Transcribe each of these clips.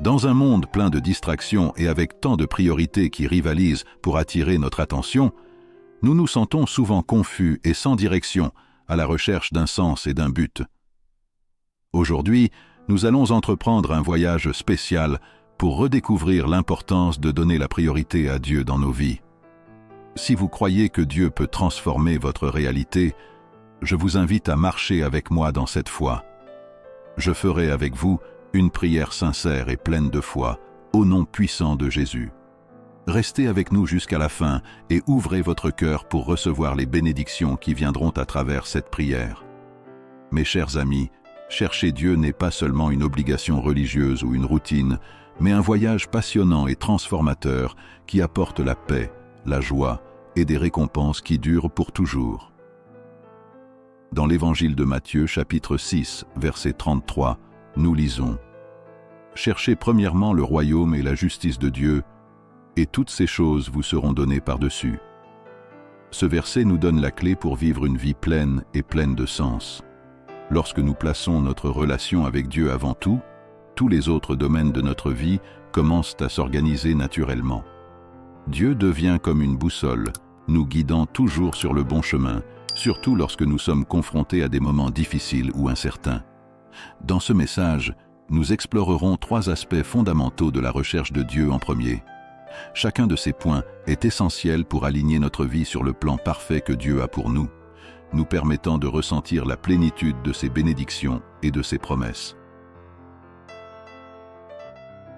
Dans un monde plein de distractions et avec tant de priorités qui rivalisent pour attirer notre attention, nous nous sentons souvent confus et sans direction, à la recherche d'un sens et d'un but. Aujourd'hui, nous allons entreprendre un voyage spécial pour redécouvrir l'importance de donner la priorité à Dieu dans nos vies. Si vous croyez que Dieu peut transformer votre réalité, je vous invite à marcher avec moi dans cette foi. Je ferai avec vous une prière sincère et pleine de foi, au nom puissant de Jésus. Restez avec nous jusqu'à la fin et ouvrez votre cœur pour recevoir les bénédictions qui viendront à travers cette prière. Mes chers amis, chercher Dieu n'est pas seulement une obligation religieuse ou une routine, mais un voyage passionnant et transformateur qui apporte la paix, la joie et des récompenses qui durent pour toujours. Dans l'Évangile de Matthieu, chapitre 6, verset 33, nous lisons « Cherchez premièrement le royaume et la justice de Dieu, et toutes ces choses vous seront données par-dessus. » Ce verset nous donne la clé pour vivre une vie pleine et pleine de sens. Lorsque nous plaçons notre relation avec Dieu avant tout, tous les autres domaines de notre vie commencent à s'organiser naturellement. Dieu devient comme une boussole, nous guidant toujours sur le bon chemin, surtout lorsque nous sommes confrontés à des moments difficiles ou incertains. Dans ce message, nous explorerons 3 aspects fondamentaux de la recherche de Dieu en premier. Chacun de ces points est essentiel pour aligner notre vie sur le plan parfait que Dieu a pour nous, nous permettant de ressentir la plénitude de ses bénédictions et de ses promesses.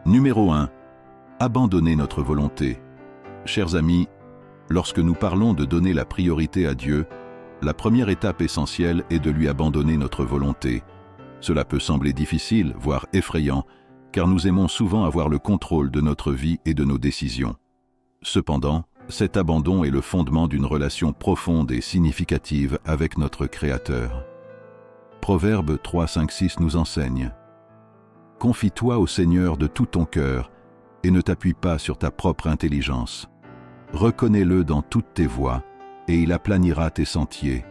Numéro 1. Abandonner notre volonté. Chers amis, lorsque nous parlons de donner la priorité à Dieu, la première étape essentielle est de lui abandonner notre volonté. Cela peut sembler difficile, voire effrayant, car nous aimons souvent avoir le contrôle de notre vie et de nos décisions. Cependant, cet abandon est le fondement d'une relation profonde et significative avec notre Créateur. Proverbe 3, 5, 6 nous enseigne « Confie-toi au Seigneur de tout ton cœur et ne t'appuie pas sur ta propre intelligence. Reconnais-le dans toutes tes voies et il aplanira tes sentiers. »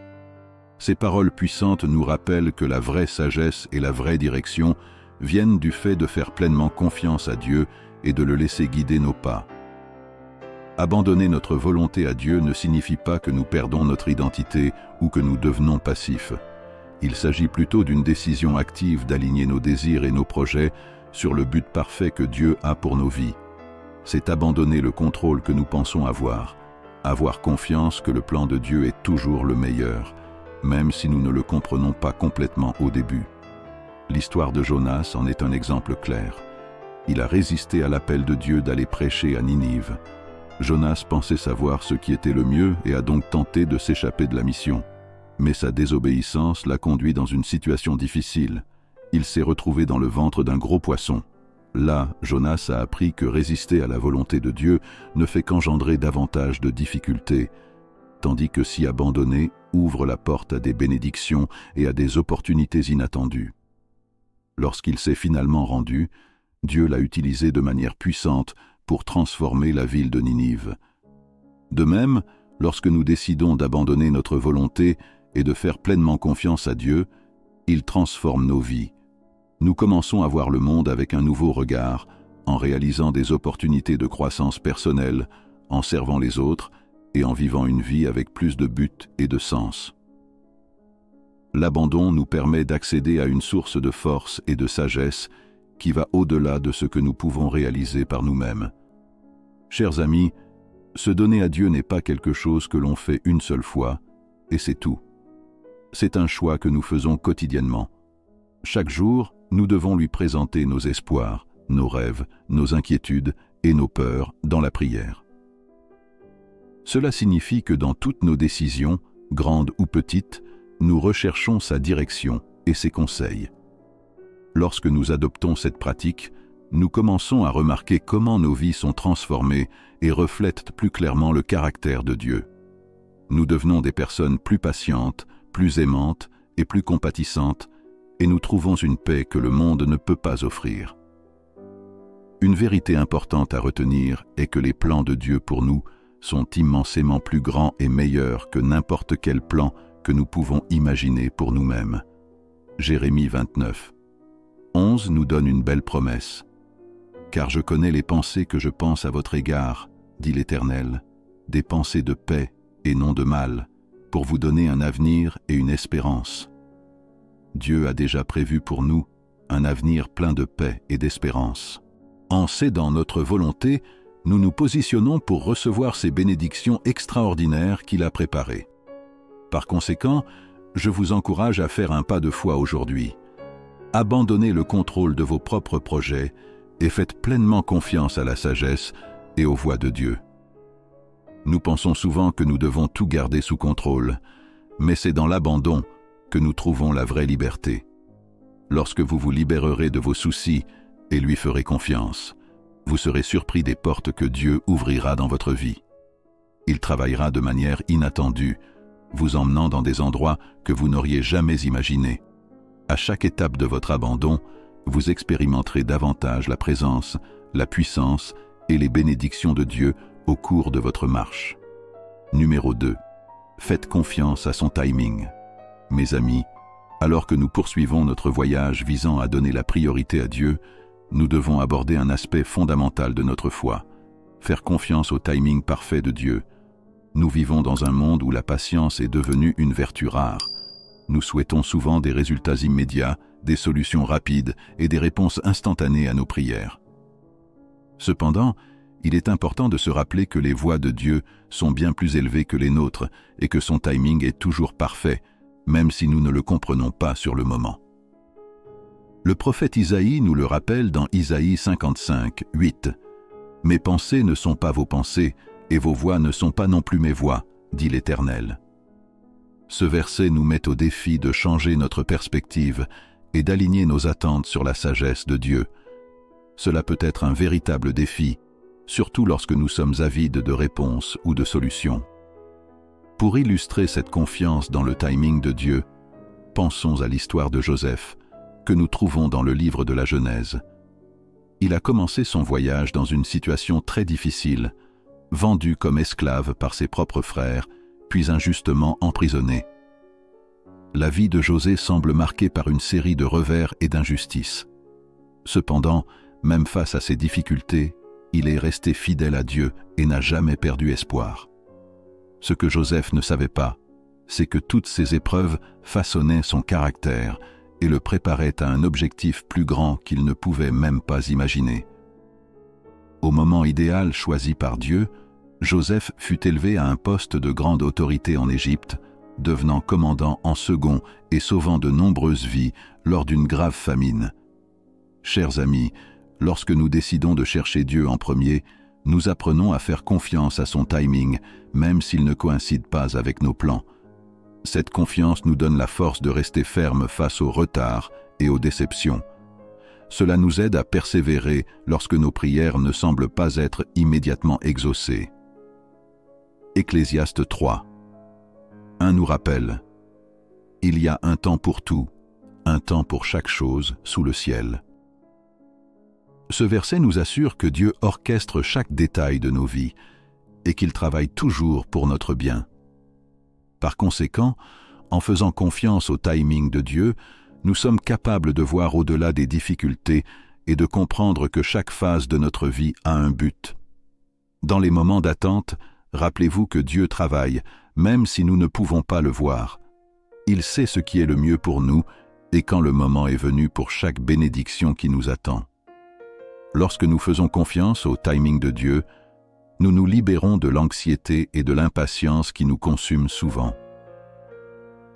Ces paroles puissantes nous rappellent que la vraie sagesse et la vraie direction viennent du fait de faire pleinement confiance à Dieu et de le laisser guider nos pas. Abandonner notre volonté à Dieu ne signifie pas que nous perdons notre identité ou que nous devenons passifs. Il s'agit plutôt d'une décision active d'aligner nos désirs et nos projets sur le but parfait que Dieu a pour nos vies. C'est abandonner le contrôle que nous pensons avoir confiance que le plan de Dieu est toujours le meilleur, même si nous ne le comprenons pas complètement au début. L'histoire de Jonas en est un exemple clair. Il a résisté à l'appel de Dieu d'aller prêcher à Ninive. Jonas pensait savoir ce qui était le mieux et a donc tenté de s'échapper de la mission. Mais sa désobéissance l'a conduit dans une situation difficile. Il s'est retrouvé dans le ventre d'un gros poisson. Là, Jonas a appris que résister à la volonté de Dieu ne fait qu'engendrer davantage de difficultés, tandis que s'y abandonner ouvre la porte à des bénédictions et à des opportunités inattendues. Lorsqu'il s'est finalement rendu, Dieu l'a utilisé de manière puissante pour transformer la ville de Ninive. De même, lorsque nous décidons d'abandonner notre volonté et de faire pleinement confiance à Dieu, il transforme nos vies. Nous commençons à voir le monde avec un nouveau regard, en réalisant des opportunités de croissance personnelle, en servant les autres et en vivant une vie avec plus de but et de sens. L'abandon nous permet d'accéder à une source de force et de sagesse qui va au-delà de ce que nous pouvons réaliser par nous-mêmes. Chers amis, se donner à Dieu n'est pas quelque chose que l'on fait une seule fois, et c'est tout. C'est un choix que nous faisons quotidiennement. Chaque jour, nous devons lui présenter nos espoirs, nos rêves, nos inquiétudes et nos peurs dans la prière. Cela signifie que dans toutes nos décisions, grandes ou petites, nous recherchons sa direction et ses conseils. Lorsque nous adoptons cette pratique, nous commençons à remarquer comment nos vies sont transformées et reflètent plus clairement le caractère de Dieu. Nous devenons des personnes plus patientes, plus aimantes et plus compatissantes, et nous trouvons une paix que le monde ne peut pas offrir. Une vérité importante à retenir est que les plans de Dieu pour nous sont immensément plus grands et meilleurs que n'importe quel plan que nous pouvons imaginer pour nous-mêmes. Jérémie 29, 11 nous donne une belle promesse. Car je connais les pensées que je pense à votre égard, dit l'Éternel, des pensées de paix et non de mal, pour vous donner un avenir et une espérance. Dieu a déjà prévu pour nous un avenir plein de paix et d'espérance. En cédant notre volonté, nous nous positionnons pour recevoir ces bénédictions extraordinaires qu'il a préparées. Par conséquent, je vous encourage à faire un pas de foi aujourd'hui. Abandonnez le contrôle de vos propres projets et faites pleinement confiance à la sagesse et aux voies de Dieu. Nous pensons souvent que nous devons tout garder sous contrôle, mais c'est dans l'abandon que nous trouvons la vraie liberté. Lorsque vous vous libérerez de vos soucis et lui ferez confiance, vous serez surpris des portes que Dieu ouvrira dans votre vie. Il travaillera de manière inattendue, vous emmenant dans des endroits que vous n'auriez jamais imaginés. À chaque étape de votre abandon, vous expérimenterez davantage la présence, la puissance et les bénédictions de Dieu au cours de votre marche. Numéro 2. Faites confiance à son timing. Mes amis, alors que nous poursuivons notre voyage visant à donner la priorité à Dieu, nous devons aborder un aspect fondamental de notre foi, faire confiance au timing parfait de Dieu. Nous vivons dans un monde où la patience est devenue une vertu rare. Nous souhaitons souvent des résultats immédiats, des solutions rapides et des réponses instantanées à nos prières. Cependant, il est important de se rappeler que les voies de Dieu sont bien plus élevées que les nôtres et que son timing est toujours parfait, même si nous ne le comprenons pas sur le moment. Le prophète Isaïe nous le rappelle dans Isaïe 55, 8. « Mes pensées ne sont pas vos pensées, et vos voix ne sont pas non plus mes voix, dit l'Éternel. » Ce verset nous met au défi de changer notre perspective et d'aligner nos attentes sur la sagesse de Dieu. Cela peut être un véritable défi, surtout lorsque nous sommes avides de réponses ou de solutions. Pour illustrer cette confiance dans le timing de Dieu, pensons à l'histoire de Joseph, que nous trouvons dans le livre de la Genèse. Il a commencé son voyage dans une situation très difficile, vendu comme esclave par ses propres frères, puis injustement emprisonné. La vie de José semble marquée par une série de revers et d'injustices. Cependant, même face à ces difficultés, il est resté fidèle à Dieu et n'a jamais perdu espoir. Ce que Joseph ne savait pas, c'est que toutes ces épreuves façonnaient son caractère et le préparaient à un objectif plus grand qu'il ne pouvait même pas imaginer. Au moment idéal choisi par Dieu, Joseph fut élevé à un poste de grande autorité en Égypte, devenant commandant en second et sauvant de nombreuses vies lors d'une grave famine. Chers amis, lorsque nous décidons de chercher Dieu en premier, nous apprenons à faire confiance à son timing, même s'il ne coïncide pas avec nos plans. Cette confiance nous donne la force de rester ferme face aux retards et aux déceptions. Cela nous aide à persévérer lorsque nos prières ne semblent pas être immédiatement exaucées. Ecclésiaste 3. 1 nous rappelle: il y a un temps pour tout, un temps pour chaque chose sous le ciel. Ce verset nous assure que Dieu orchestre chaque détail de nos vies et qu'il travaille toujours pour notre bien. Par conséquent, en faisant confiance au timing de Dieu, nous sommes capables de voir au-delà des difficultés et de comprendre que chaque phase de notre vie a un but. Dans les moments d'attente, rappelez-vous que Dieu travaille, même si nous ne pouvons pas le voir. Il sait ce qui est le mieux pour nous et quand le moment est venu pour chaque bénédiction qui nous attend. Lorsque nous faisons confiance au timing de Dieu, nous nous libérons de l'anxiété et de l'impatience qui nous consument souvent.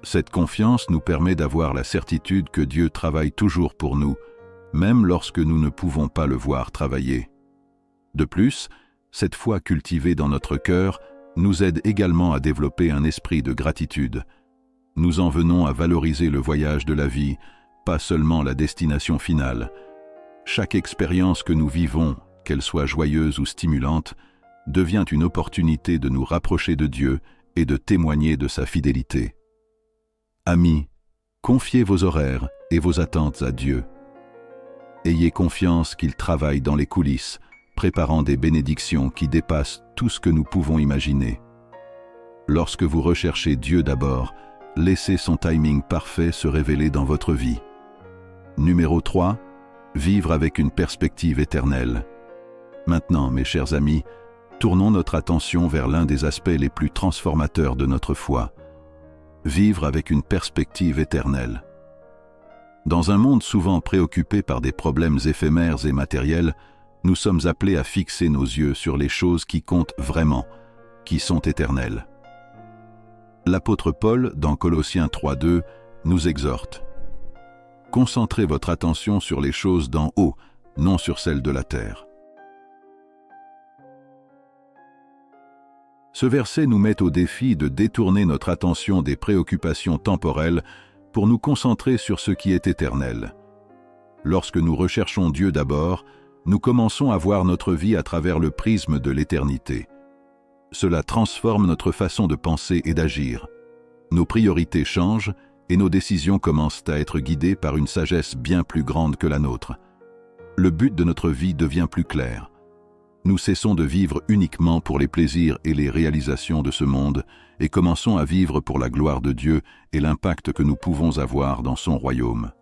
Cette confiance nous permet d'avoir la certitude que Dieu travaille toujours pour nous, même lorsque nous ne pouvons pas le voir travailler. De plus, cette foi cultivée dans notre cœur nous aide également à développer un esprit de gratitude. Nous en venons à valoriser le voyage de la vie, pas seulement la destination finale. Chaque expérience que nous vivons, qu'elle soit joyeuse ou stimulante, devient une opportunité de nous rapprocher de Dieu et de témoigner de sa fidélité. Amis, confiez vos horaires et vos attentes à Dieu. Ayez confiance qu'il travaille dans les coulisses, préparant des bénédictions qui dépassent tout ce que nous pouvons imaginer. Lorsque vous recherchez Dieu d'abord, laissez son timing parfait se révéler dans votre vie. Numéro 3. Vivre avec une perspective éternelle. Maintenant, mes chers amis, tournons notre attention vers l'un des aspects les plus transformateurs de notre foi. Vivre avec une perspective éternelle. Dans un monde souvent préoccupé par des problèmes éphémères et matériels, nous sommes appelés à fixer nos yeux sur les choses qui comptent vraiment, qui sont éternelles. L'apôtre Paul, dans Colossiens 3:2, nous exhorte. Concentrez votre attention sur les choses d'en haut, non sur celles de la terre. Ce verset nous met au défi de détourner notre attention des préoccupations temporelles pour nous concentrer sur ce qui est éternel. Lorsque nous recherchons Dieu d'abord, nous commençons à voir notre vie à travers le prisme de l'éternité. Cela transforme notre façon de penser et d'agir. Nos priorités changent et nos décisions commencent à être guidées par une sagesse bien plus grande que la nôtre. Le but de notre vie devient plus clair. Nous cessons de vivre uniquement pour les plaisirs et les réalisations de ce monde et commençons à vivre pour la gloire de Dieu et l'impact que nous pouvons avoir dans son royaume.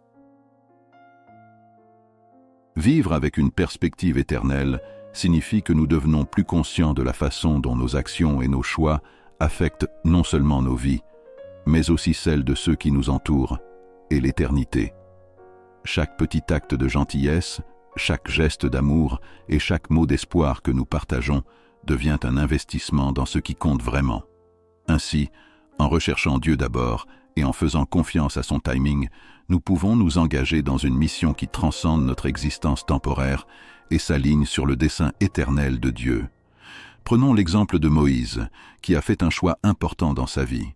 Vivre avec une perspective éternelle signifie que nous devenons plus conscients de la façon dont nos actions et nos choix affectent non seulement nos vies, mais aussi celles de ceux qui nous entourent, et l'éternité. Chaque petit acte de gentillesse, chaque geste d'amour et chaque mot d'espoir que nous partageons devient un investissement dans ce qui compte vraiment. Ainsi, en recherchant Dieu d'abord et en faisant confiance à son timing, nous pouvons nous engager dans une mission qui transcende notre existence temporaire et s'aligne sur le dessein éternel de Dieu. Prenons l'exemple de Moïse, qui a fait un choix important dans sa vie.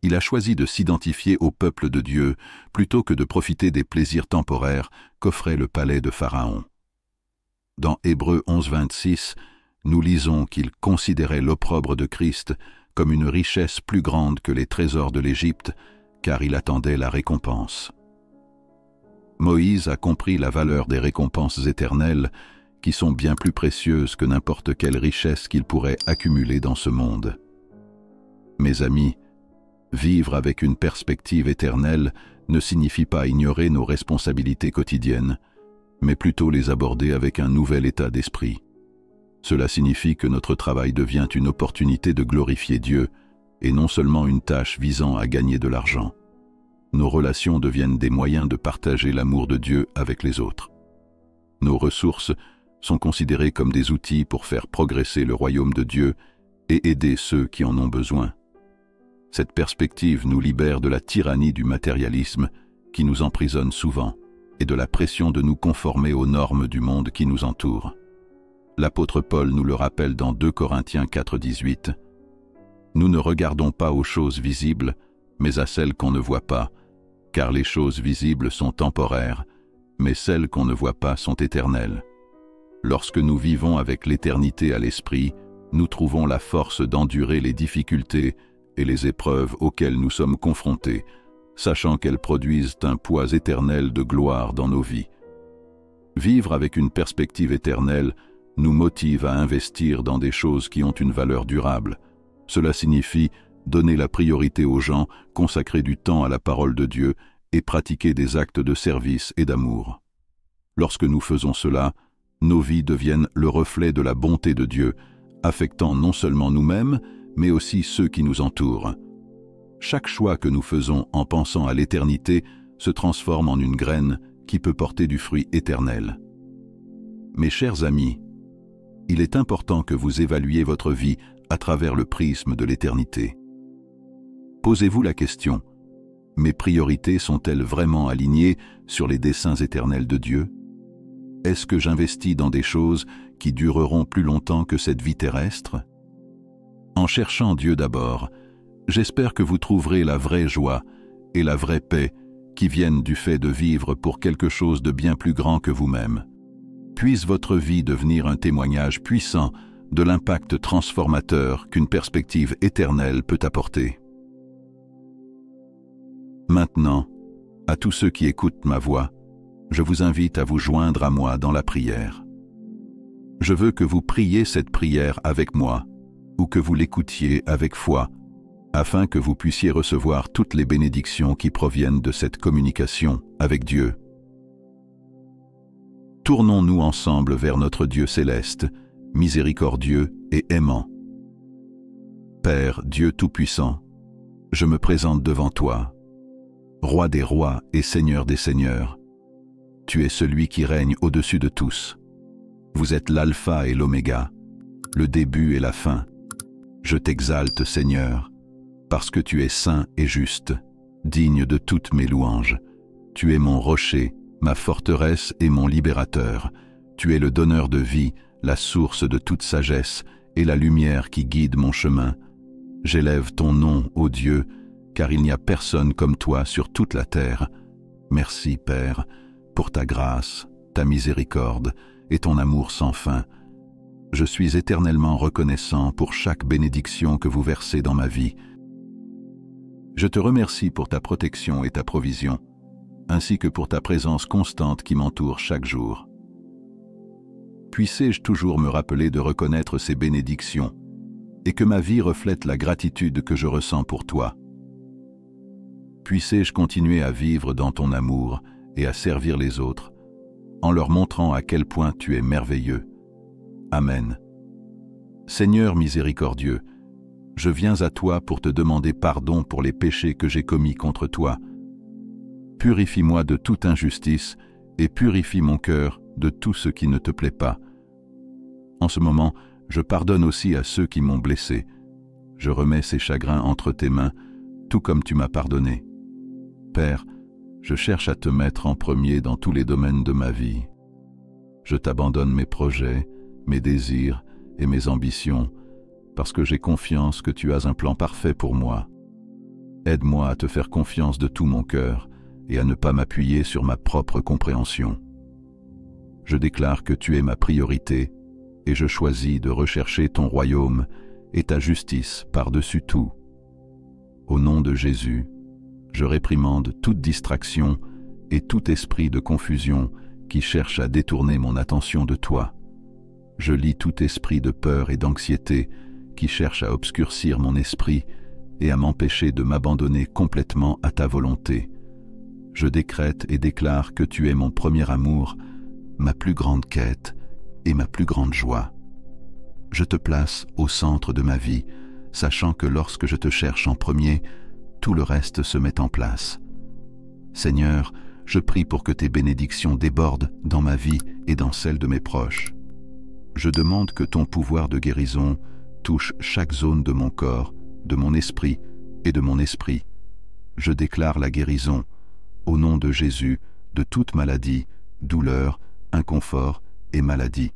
Il a choisi de s'identifier au peuple de Dieu plutôt que de profiter des plaisirs temporaires qu'offrait le palais de Pharaon. Dans Hébreux 11:26, nous lisons qu'il considérait l'opprobre de Christ comme une richesse plus grande que les trésors de l'Égypte, car il attendait la récompense. Moïse a compris la valeur des récompenses éternelles qui sont bien plus précieuses que n'importe quelle richesse qu'il pourrait accumuler dans ce monde. Mes amis, vivre avec une perspective éternelle ne signifie pas ignorer nos responsabilités quotidiennes, mais plutôt les aborder avec un nouvel état d'esprit. Cela signifie que notre travail devient une opportunité de glorifier Dieu et non seulement une tâche visant à gagner de l'argent. Nos relations deviennent des moyens de partager l'amour de Dieu avec les autres. Nos ressources sont considérées comme des outils pour faire progresser le royaume de Dieu et aider ceux qui en ont besoin. Cette perspective nous libère de la tyrannie du matérialisme qui nous emprisonne souvent et de la pression de nous conformer aux normes du monde qui nous entoure. L'apôtre Paul nous le rappelle dans 2 Corinthiens 4:18. « Nous ne regardons pas aux choses visibles, mais à celles qu'on ne voit pas, car les choses visibles sont temporaires, mais celles qu'on ne voit pas sont éternelles. Lorsque nous vivons avec l'éternité à l'esprit, nous trouvons la force d'endurer les difficultés et les épreuves auxquelles nous sommes confrontés, sachant qu'elles produisent un poids éternel de gloire dans nos vies. Vivre avec une perspective éternelle nous motive à investir dans des choses qui ont une valeur durable. Cela signifie donner la priorité aux gens, consacrer du temps à la parole de Dieu et pratiquer des actes de service et d'amour. Lorsque nous faisons cela, nos vies deviennent le reflet de la bonté de Dieu, affectant non seulement nous-mêmes, mais aussi ceux qui nous entourent. Chaque choix que nous faisons en pensant à l'éternité se transforme en une graine qui peut porter du fruit éternel. Mes chers amis, il est important que vous évaluiez votre vie à travers le prisme de l'éternité. Posez-vous la question, mes priorités sont-elles vraiment alignées sur les desseins éternels de Dieu? Est-ce que j'investis dans des choses qui dureront plus longtemps que cette vie terrestre? En cherchant Dieu d'abord, j'espère que vous trouverez la vraie joie et la vraie paix qui viennent du fait de vivre pour quelque chose de bien plus grand que vous-même. Puisse votre vie devenir un témoignage puissant de l'impact transformateur qu'une perspective éternelle peut apporter. Maintenant, à tous ceux qui écoutent ma voix, je vous invite à vous joindre à moi dans la prière. Je veux que vous priez cette prière avec moi, ou que vous l'écoutiez avec foi, afin que vous puissiez recevoir toutes les bénédictions qui proviennent de cette communication avec Dieu. tournons-nous ensemble vers notre Dieu céleste, miséricordieux et aimant. Père, Dieu Tout-Puissant, je me présente devant toi, Roi des rois et Seigneur des seigneurs. Tu es celui qui règne au-dessus de tous. Vous êtes l'alpha et l'oméga, le début et la fin. Je t'exalte, Seigneur, parce que tu es saint et juste, digne de toutes mes louanges. Tu es mon rocher, ma forteresse et mon libérateur. Tu es le donneur de vie, la source de toute sagesse et la lumière qui guide mon chemin. J'élève ton nom, ô Dieu, car il n'y a personne comme toi sur toute la terre. Merci, Père, pour ta grâce, ta miséricorde et ton amour sans fin. Je suis éternellement reconnaissant pour chaque bénédiction que vous versez dans ma vie. Je te remercie pour ta protection et ta provision, ainsi que pour ta présence constante qui m'entoure chaque jour. Puissé-je toujours me rappeler de reconnaître ces bénédictions et que ma vie reflète la gratitude que je ressens pour toi. Puissé-je continuer à vivre dans ton amour et à servir les autres, en leur montrant à quel point tu es merveilleux. Amen. Seigneur miséricordieux, je viens à toi pour te demander pardon pour les péchés que j'ai commis contre toi. Purifie-moi de toute injustice et purifie mon cœur de tout ce qui ne te plaît pas. En ce moment, je pardonne aussi à ceux qui m'ont blessé. Je remets ces chagrins entre tes mains, tout comme tu m'as pardonné. Père, je cherche à te mettre en premier dans tous les domaines de ma vie. Je t'abandonne mes projets, mes désirs et mes ambitions, parce que j'ai confiance que tu as un plan parfait pour moi. Aide-moi à te faire confiance de tout mon cœur et à ne pas m'appuyer sur ma propre compréhension. Je déclare que tu es ma priorité et je choisis de rechercher ton royaume et ta justice par-dessus tout. Au nom de Jésus, je réprimande toute distraction et tout esprit de confusion qui cherche à détourner mon attention de toi. Je lie tout esprit de peur et d'anxiété qui cherche à obscurcir mon esprit et à m'empêcher de m'abandonner complètement à ta volonté. Je décrète et déclare que tu es mon premier amour, ma plus grande quête et ma plus grande joie. Je te place au centre de ma vie, sachant que lorsque je te cherche en premier, tout le reste se met en place. Seigneur, je prie pour que tes bénédictions débordent dans ma vie et dans celle de mes proches. Je demande que ton pouvoir de guérison touche chaque zone de mon corps, de mon esprit et de mon esprit. Je déclare la guérison, au nom de Jésus, de toute maladie, douleur, inconfort et maladie.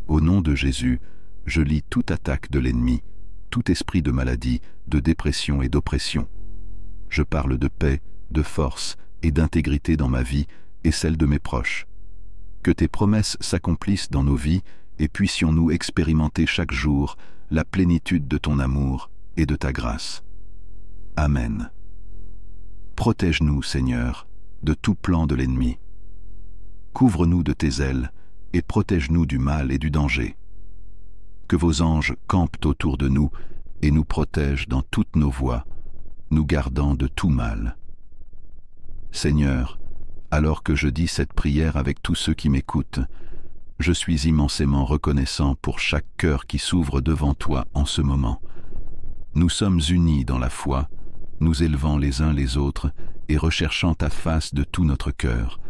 Au nom de Jésus, je lie toute attaque de l'ennemi, tout esprit de maladie, de dépression et d'oppression. Je parle de paix, de force et d'intégrité dans ma vie et celle de mes proches. Que tes promesses s'accomplissent dans nos vies et puissions-nous expérimenter chaque jour la plénitude de ton amour et de ta grâce. Amen. Protège-nous, Seigneur, de tout plan de l'ennemi. Couvre-nous de tes ailes et protège-nous du mal et du danger. Que vos anges campent autour de nous et nous protègent dans toutes nos voies, nous gardant de tout mal. Seigneur, alors que je dis cette prière avec tous ceux qui m'écoutent, je suis immensément reconnaissant pour chaque cœur qui s'ouvre devant toi en ce moment. Nous sommes unis dans la foi, nous élevant les uns les autres et recherchant ta face de tout notre cœur.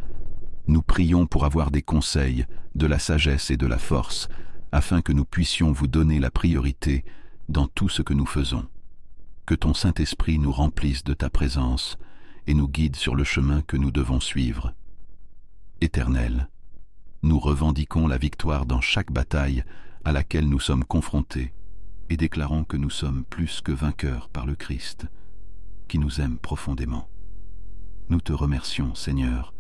Nous prions pour avoir des conseils, de la sagesse et de la force, afin que nous puissions vous donner la priorité dans tout ce que nous faisons. Que ton Saint-Esprit nous remplisse de ta présence et nous guide sur le chemin que nous devons suivre. Éternel, nous revendiquons la victoire dans chaque bataille à laquelle nous sommes confrontés et déclarons que nous sommes plus que vainqueurs par le Christ, qui nous aime profondément. Nous te remercions, Seigneur,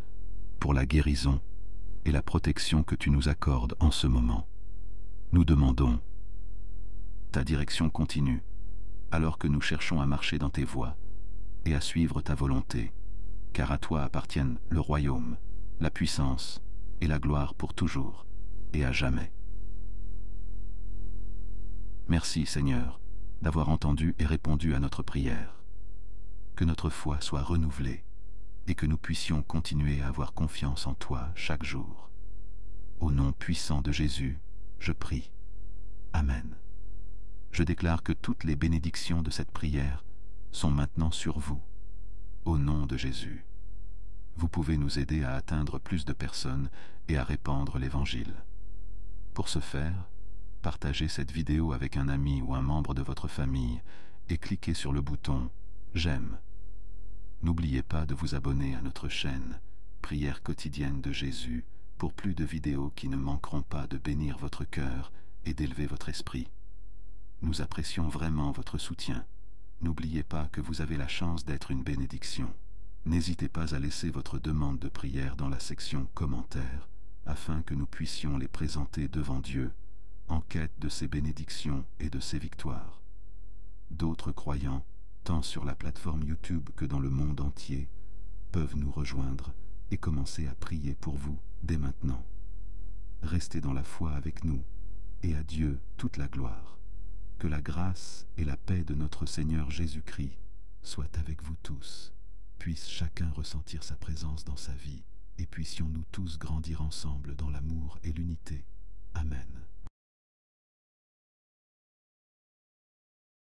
pour la guérison et la protection que tu nous accordes en ce moment. Nous demandons ta direction continue, alors que nous cherchons à marcher dans tes voies et à suivre ta volonté, car à toi appartiennent le royaume, la puissance et la gloire pour toujours et à jamais. Merci, Seigneur, d'avoir entendu et répondu à notre prière. Que notre foi soit renouvelée et que nous puissions continuer à avoir confiance en toi chaque jour. Au nom puissant de Jésus, je prie. Amen. Je déclare que toutes les bénédictions de cette prière sont maintenant sur vous. Au nom de Jésus. Vous pouvez nous aider à atteindre plus de personnes et à répandre l'Évangile. Pour ce faire, partagez cette vidéo avec un ami ou un membre de votre famille et cliquez sur le bouton « J'aime ». N'oubliez pas de vous abonner à notre chaîne « Prière quotidienne de Jésus » pour plus de vidéos qui ne manqueront pas de bénir votre cœur et d'élever votre esprit. Nous apprécions vraiment votre soutien. N'oubliez pas que vous avez la chance d'être une bénédiction. N'hésitez pas à laisser votre demande de prière dans la section « Commentaires » afin que nous puissions les présenter devant Dieu, en quête de ses bénédictions et de ses victoires. D'autres croyants, tant sur la plateforme YouTube que dans le monde entier, peuvent nous rejoindre et commencer à prier pour vous dès maintenant. Restez dans la foi avec nous, et à Dieu toute la gloire. Que la grâce et la paix de notre Seigneur Jésus-Christ soient avec vous tous. Puisse chacun ressentir sa présence dans sa vie, et puissions-nous tous grandir ensemble dans l'amour et l'unité.